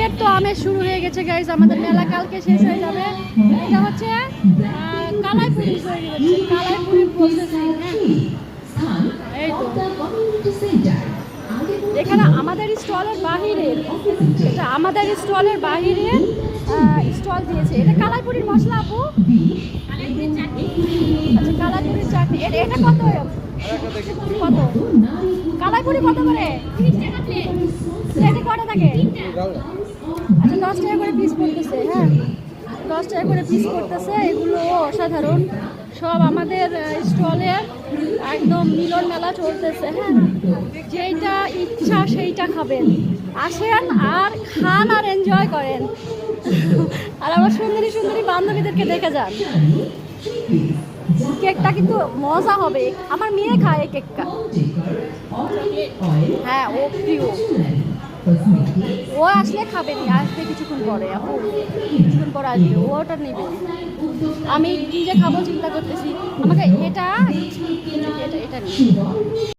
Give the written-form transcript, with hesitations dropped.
শীতের তো আমেজ শুরু হয়ে গেছে গাইজ, আমাদের মেলা কালকে শেষ হয়ে যাবে। এটা হচ্ছে কালাইপুরি তৈরি হচ্ছে, কালাইপুরি প্রসেসিং। হ্যাঁ, এই তো এখানে আমাদের স্টলের বাহিরে, এটা আমাদের স্টলের বাহিরে স্টল দিয়েছে। এটা কালাইপুরির মশলা আপু, আচ্ছা কালাইপুরির চাটনি। এটা কত কত কালাইপুরি কত করে? এটা কটা থাকে? আচ্ছা 10 টাকা করে পিস পড়তেছে। হ্যাঁ 10 টাকা করে পিস পড়তেছে। এগুলো অসাধারণ সব আমাদের স্টলের একদম মিলন মেলা চলতেছে। হ্যাঁ, যেইটা ইচ্ছা সেইটা খাবেন, আসেন আর খান আর এনজয় করেন, আর আমার সুন্দরী সুন্দরী বান্ধবীদেরকে দেখে যান। কেকটা কিন্তু মজা হবে, আমার মেয়ে খায় এই কেকটা। হ্যাঁ ও প্রিয়, ও আসলে খাবে নি, আসবে কিছুক্ষণ পরে, আপু কিছুক্ষণ পরে আসবে, ও ওটা নেবে। আমি কি যে খাবো চিন্তা করতেছি, আমাকে এটা এটা এটা নিই।